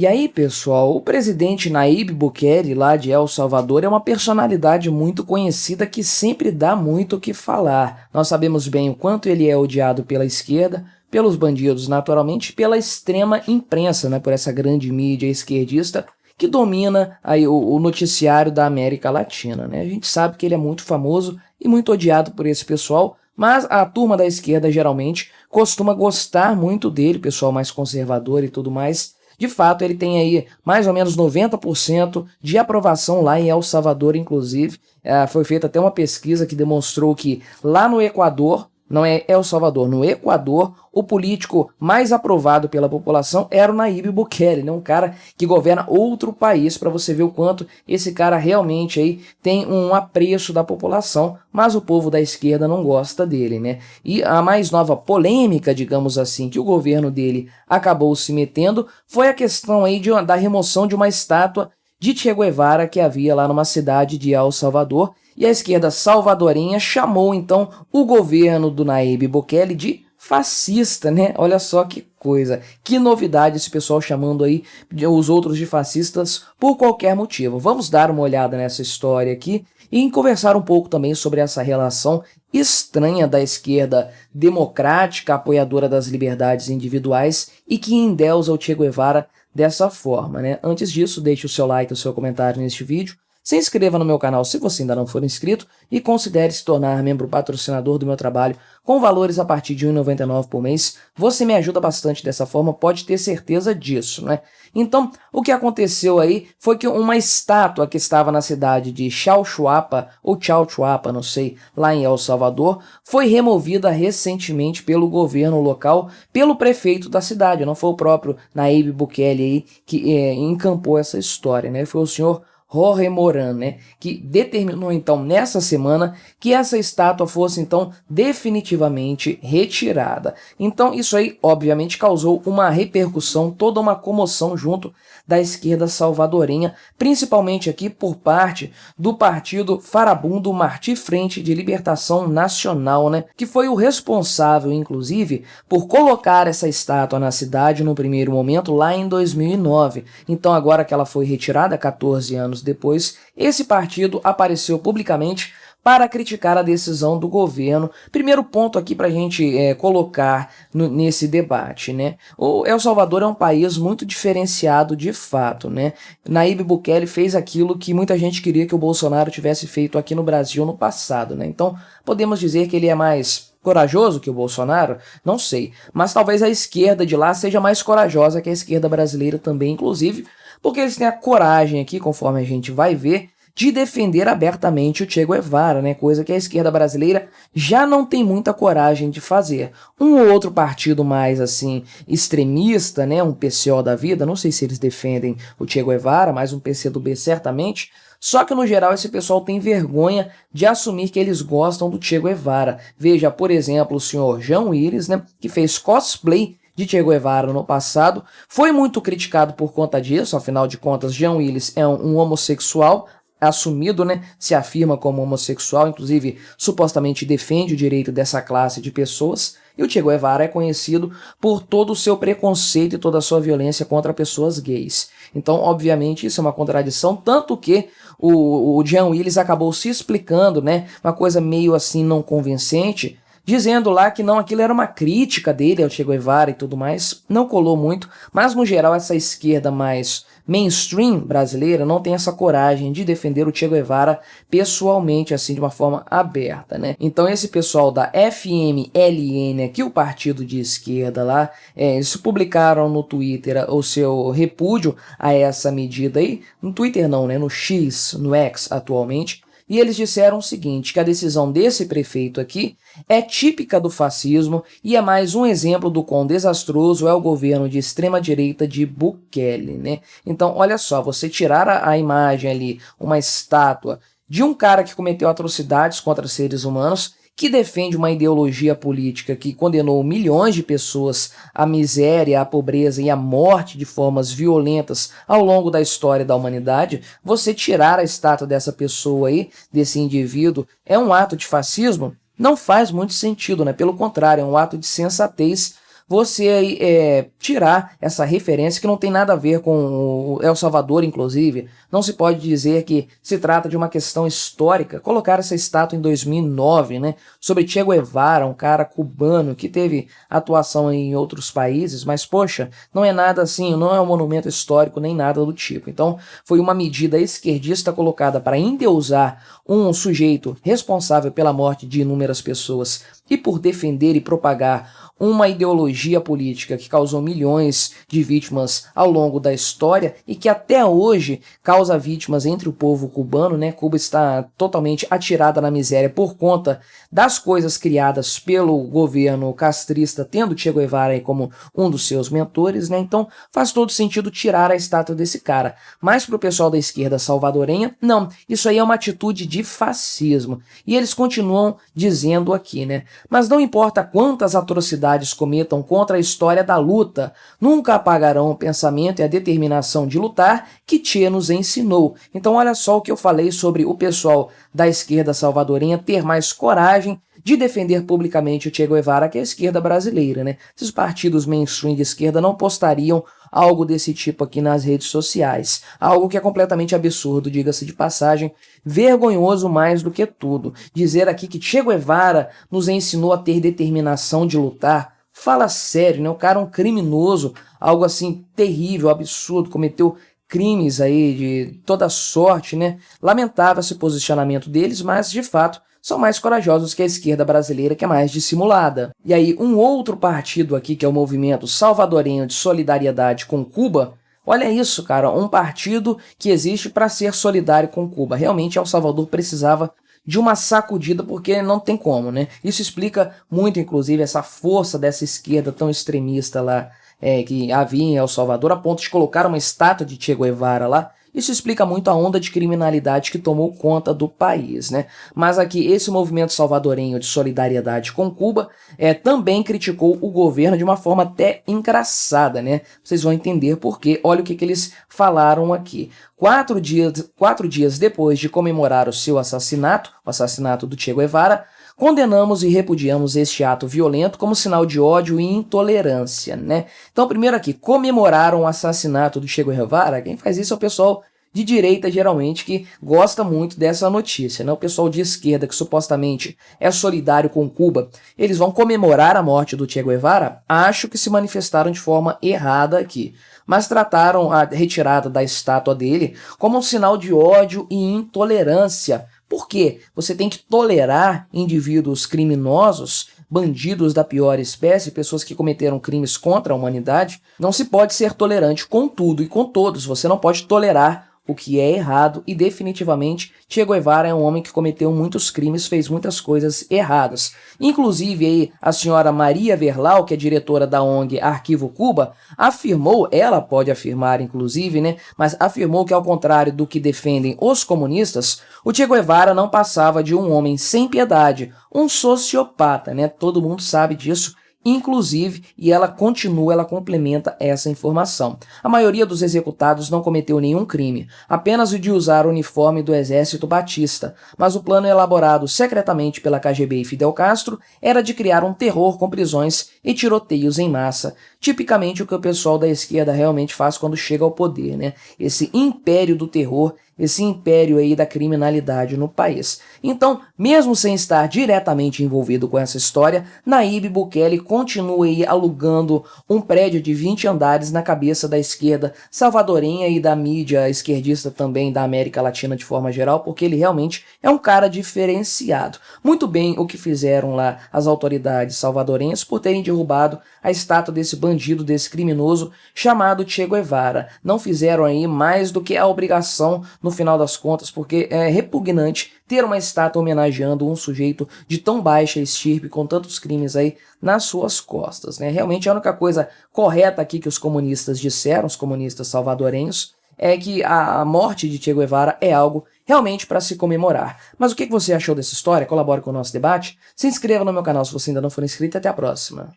E aí, pessoal, o presidente Nayib Bukele, lá de El Salvador, é uma personalidade muito conhecida que sempre dá muito o que falar. Nós sabemos bem o quanto ele é odiado pela esquerda, pelos bandidos, naturalmente, pela extrema imprensa, né, por essa grande mídia esquerdista que domina aí o noticiário da América Latina, né? A gente sabe que ele é muito famoso e muito odiado por esse pessoal, mas a turma da esquerda geralmente costuma gostar muito dele, pessoal mais conservador e tudo mais. De fato, ele tem aí mais ou menos 90% de aprovação lá em El Salvador, inclusive. Foi feita até uma pesquisa que demonstrou que lá no Equador, não é El Salvador, no Equador, o político mais aprovado pela população era o Nayib Bukele, né? Um cara que governa outro país, para você ver o quanto esse cara realmente aí tem um apreço da população, mas o povo da esquerda não gosta dele, né? E a mais nova polêmica, digamos assim, que o governo dele acabou se metendo foi a questão aí da remoção de uma estátua de Che Guevara que havia lá numa cidade de El Salvador, e a esquerda salvadorenha chamou então o governo do Nayib Bukele de fascista, né? Olha só que coisa, que novidade esse pessoal chamando aí os outros de fascistas por qualquer motivo. Vamos dar uma olhada nessa história aqui e conversar um pouco também sobre essa relação estranha da esquerda democrática, apoiadora das liberdades individuais e que endeusa o Che Guevara dessa forma, né? Antes disso, deixe o seu like e o seu comentário neste vídeo. Se inscreva no meu canal se você ainda não for inscrito e considere se tornar membro patrocinador do meu trabalho com valores a partir de R$ 1,99 por mês. Você me ajuda bastante dessa forma, pode ter certeza disso, né? Então, o que aconteceu aí foi que uma estátua que estava na cidade de Chalchuapa, ou Chalchuapa, não sei, lá em El Salvador, foi removida recentemente pelo governo local, pelo prefeito da cidade. Não foi o próprio Nayib Bukele aí que encampou essa história, né? Foi o senhor Jorge Moran, né, que determinou então nessa semana que essa estátua fosse então definitivamente retirada. Então isso aí obviamente causou uma repercussão, toda uma comoção junto da esquerda salvadorenha, principalmente aqui por parte do partido farabundo Martí Frente de Libertação Nacional, né, que foi o responsável inclusive por colocar essa estátua na cidade no primeiro momento lá em 2009. Então agora que ela foi retirada 14 anos depois, esse partido apareceu publicamente para criticar a decisão do governo. Primeiro ponto aqui para a gente colocar nesse debate, né? O El Salvador é um país muito diferenciado de fato, né? Nayib Bukele fez aquilo que muita gente queria que o Bolsonaro tivesse feito aqui no Brasil no passado, né? Então, podemos dizer que ele é mais corajoso que o Bolsonaro? Não sei, mas talvez a esquerda de lá seja mais corajosa que a esquerda brasileira também, inclusive, porque eles têm a coragem aqui, conforme a gente vai ver, de defender abertamente o Che Guevara, né? Coisa que a esquerda brasileira já não tem muita coragem de fazer. Um ou outro partido mais, assim, extremista, né? Um PCO da vida, não sei se eles defendem o Che Guevara, mas um PCdoB certamente. Só que, no geral, esse pessoal tem vergonha de assumir que eles gostam do Che Guevara. Veja, por exemplo, o senhor Jean Willis, né? Que fez cosplay de Che Guevara no passado, foi muito criticado por conta disso, afinal de contas, Jean Willis é um homossexual assumido, né, se afirma como homossexual, inclusive supostamente defende o direito dessa classe de pessoas, e o Che Guevara é conhecido por todo o seu preconceito e toda a sua violência contra pessoas gays. Então, obviamente, isso é uma contradição, tanto que o Jean Willis acabou se explicando, né, uma coisa meio assim não convincente, dizendo lá que não, aquilo era uma crítica dele ao Che Guevara e tudo mais, não colou muito, mas no geral essa esquerda mais mainstream brasileira não tem essa coragem de defender o Che Guevara pessoalmente, assim, de uma forma aberta, né? Então esse pessoal da FMLN, aqui o partido de esquerda lá, eles publicaram no Twitter o seu repúdio a essa medida aí, no Twitter não, né? No X, no X atualmente, e eles disseram o seguinte, que a decisão desse prefeito aqui é típica do fascismo e é mais um exemplo do quão desastroso é o governo de extrema-direita de Bukele, né? Então, olha só, você tirar a imagem ali, uma estátua de um cara que cometeu atrocidades contra seres humanos, que defende uma ideologia política que condenou milhões de pessoas à miséria, à pobreza e à morte de formas violentas ao longo da história da humanidade, você tirar a estátua dessa pessoa aí, desse indivíduo, é um ato de fascismo? Não faz muito sentido, né? Pelo contrário, é um ato de sensatez você aí, tirar essa referência que não tem nada a ver com o El Salvador, inclusive. Não se pode dizer que se trata de uma questão histórica. Colocar essa estátua em 2009, né, sobre Che Guevara, um cara cubano que teve atuação em outros países, mas, poxa, não é nada assim, não é um monumento histórico nem nada do tipo. Então, foi uma medida esquerdista colocada para endeusar um sujeito responsável pela morte de inúmeras pessoas e por defender e propagar uma ideologia política que causou milhões de vítimas ao longo da história e que até hoje causa vítimas entre o povo cubano, né? Cuba está totalmente atirada na miséria por conta das coisas criadas pelo governo castrista, tendo Che Guevara aí como um dos seus mentores, né? Então faz todo sentido tirar a estátua desse cara. Mas para o pessoal da esquerda salvadorenha, não, isso aí é uma atitude de fascismo. E eles continuam dizendo aqui, né? Mas não importa quantas atrocidades cometam contra a história da luta, nunca apagarão o pensamento e a determinação de lutar que Che nos ensinou. Então olha só o que eu falei sobre o pessoal da esquerda salvadorenha ter mais coragem de defender publicamente o Che Guevara que a esquerda brasileira, né? Esses partidos mainstream de esquerda não postariam algo desse tipo aqui nas redes sociais. Algo que é completamente absurdo, diga-se de passagem, vergonhoso mais do que tudo. Dizer aqui que Che Guevara nos ensinou a ter determinação de lutar, fala sério, né? O cara é um criminoso, algo assim terrível, absurdo, cometeu crimes aí de toda sorte, né? Lamentável esse posicionamento deles, mas de fato são mais corajosos que a esquerda brasileira, que é mais dissimulada. E aí, um outro partido aqui, que é o Movimento Salvadorenho de Solidariedade com Cuba, olha isso, cara, um partido que existe para ser solidário com Cuba. Realmente, El Salvador precisava de uma sacudida, porque não tem como, né? Isso explica muito, inclusive, essa força dessa esquerda tão extremista lá, que havia em El Salvador, a ponto de colocar uma estátua de Che Guevara lá. Isso explica muito a onda de criminalidade que tomou conta do país, né? Mas aqui, esse movimento salvadorenho de solidariedade com Cuba também criticou o governo de uma forma até engraçada, né? Vocês vão entender por quê. Olha o que eles falaram aqui. 4 dias depois de comemorar o seu assassinato, o assassinato do Che Guevara, condenamos e repudiamos este ato violento como sinal de ódio e intolerância, né? Então, primeiro aqui, comemoraram o assassinato do Che Guevara. Quem faz isso é o pessoal de direita, geralmente, que gosta muito dessa notícia, né? O pessoal de esquerda, que supostamente é solidário com Cuba, eles vão comemorar a morte do Che Guevara? Acho que se manifestaram de forma errada aqui, mas trataram a retirada da estátua dele como um sinal de ódio e intolerância. Por quê? Você tem que tolerar indivíduos criminosos, bandidos da pior espécie, pessoas que cometeram crimes contra a humanidade. Não se pode ser tolerante com tudo e com todos. Você não pode tolerar o que é errado e definitivamente Che Guevara é um homem que cometeu muitos crimes, fez muitas coisas erradas. Inclusive aí a senhora Maria Verlau, que é diretora da ONG Arquivo Cuba, afirmou, ela pode afirmar inclusive, né, mas afirmou que ao contrário do que defendem os comunistas, o Che Guevara não passava de um homem sem piedade, um sociopata, né, todo mundo sabe disso. Inclusive, e ela complementa essa informação. A maioria dos executados não cometeu nenhum crime, apenas o de usar o uniforme do exército batista, mas o plano elaborado secretamente pela KGB e Fidel Castro era de criar um terror com prisões e tiroteios em massa, tipicamente o que o pessoal da esquerda realmente faz quando chega ao poder, né? Esse império do terror, esse império aí da criminalidade no país. Então, mesmo sem estar diretamente envolvido com essa história, Nayib Bukele continua aí alugando um prédio de 20 andares na cabeça da esquerda salvadorenha e da mídia esquerdista também da América Latina de forma geral, porque ele realmente é um cara diferenciado. Muito bem o que fizeram lá as autoridades salvadorenhas por terem derrubado a estátua desse bandido, desse criminoso chamado Che Guevara. Não fizeram aí mais do que a obrigação no final das contas, porque é repugnante ter uma estátua homenageando um sujeito de tão baixa estirpe, com tantos crimes aí nas suas costas, né? Realmente a única coisa correta aqui que os comunistas disseram, os comunistas salvadorenhos, é que a morte de Che Guevara é algo realmente para se comemorar. Mas o que você achou dessa história? Colabore com o nosso debate. Se inscreva no meu canal se você ainda não for inscrito. Até a próxima.